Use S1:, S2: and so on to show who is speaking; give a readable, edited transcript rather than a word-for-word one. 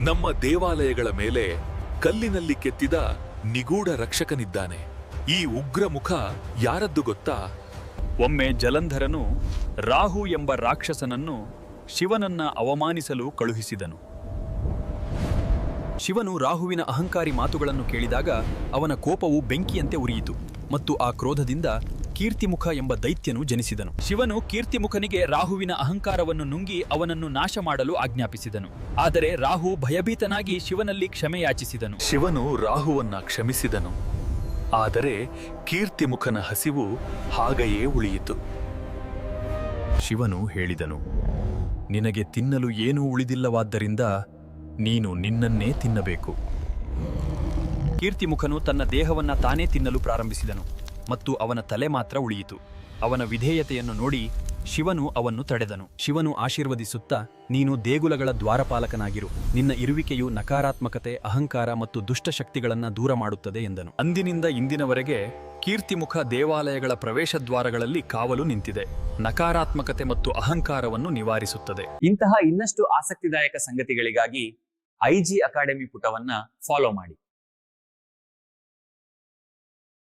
S1: ನಮ್ಮ ದೇವಾಲಯಗಳ ಮೇಲೆ ಕಲ್ಲಿನಲ್ಲಿ ಕೆತ್ತಿದ ನಿಗೂಢ ರಕ್ಷಕನಿದ್ದಾನೆ. ಈ ಉಗ್ರ ಮುಖ ಯಾರದ್ದು ಗೊತ್ತಾ?
S2: ಒಮ್ಮೆ ಜಲಂಧರನು ರಾಹು ಎಂಬ ರಾಕ್ಷಸನನ್ನು ಶಿವನನ್ನ ಅವಮಾನಿಸಲು ಕಳುಹಿಸಿದನು. ಶಿವನು ರಾಹುವಿನ ಅಹಂಕಾರಿ ಮಾತುಗಳನ್ನು ಕೇಳಿದಾಗ ಅವನ ಕೋಪವು ಬೆಂಕಿಯಂತೆ ಉರಿಯಿತು ಮತ್ತು ಆ ಕ್ರೋಧದಿಂದ ಕೀರ್ತಿಮುಖ ಎಂಬ ದೈತ್ಯನು ಜನಿಸಿದನು. ಶಿವನು ಕೀರ್ತಿಮುಖನಿಗೆ ರಾಹುವಿನ ಅಹಂಕಾರವನ್ನು ನುಂಗಿ ಅವನನ್ನು ನಾಶ ಮಾಡಲು ಆಜ್ಞಾಪಿಸಿದನು. ಆದರೆ ರಾಹು ಭಯಭೀತನಾಗಿ ಶಿವನಲ್ಲಿ ಕ್ಷಮೆಯಾಚಿಸಿದನು.
S1: ಶಿವನು ರಾಹುವನ್ನ ಕ್ಷಮಿಸಿದನು. ಆದರೆ ಕೀರ್ತಿಮುಖನ ಹಸಿವು ಹಾಗೆಯೇ ಉಳಿಯಿತು.
S2: ಶಿವನು ಹೇಳಿದನು, ನಿನಗೆ ತಿನ್ನಲು ಏನೂ ಉಳಿದಿಲ್ಲವಾದ್ದರಿಂದ ನೀನು ನಿನ್ನನ್ನೇ ತಿನ್ನಬೇಕು. ಕೀರ್ತಿಮುಖನು ತನ್ನ ದೇಹವನ್ನ ತಾನೇ ತಿನ್ನಲು ಪ್ರಾರಂಭಿಸಿದನು ಮತ್ತು ಅವನ ತಲೆ ಮಾತ್ರ ಉಳಿಯಿತು. ಅವನ ವಿಧೇಯತೆಯನ್ನು ನೋಡಿ ಶಿವನು ಅವನ್ನು ತಡೆದನು. ಶಿವನು ಆಶೀರ್ವದಿಸುತ್ತಾ, ನೀನು ದೇಗುಲಗಳ ದ್ವಾರಪಾಲಕನಾಗಿರು. ನಿನ್ನ ಇರುವಿಕೆಯು ನಕಾರಾತ್ಮಕತೆ, ಅಹಂಕಾರ ಮತ್ತು ದುಷ್ಟಶಕ್ತಿಗಳನ್ನು ದೂರ ಮಾಡುತ್ತದೆ ಎಂದನು. ಅಂದಿನಿಂದ ಇಂದಿನವರೆಗೆ ಕೀರ್ತಿಮುಖ ದೇವಾಲಯಗಳ ಪ್ರವೇಶದ್ವಾರಗಳಲ್ಲಿ ಕಾವಲು ನಿಂತಿದೆ. ನಕಾರಾತ್ಮಕತೆ ಮತ್ತು ಅಹಂಕಾರವನ್ನು ನಿವಾರಿಸುತ್ತದೆ.
S3: ಇಂತಹ ಇನ್ನಷ್ಟು ಆಸಕ್ತಿದಾಯಕ ಸಂಗತಿಗಳಿಗಾಗಿ IG ಅಕಾಡೆಮಿ ಪುಟವನ್ನ ಫಾಲೋ ಮಾಡಿ.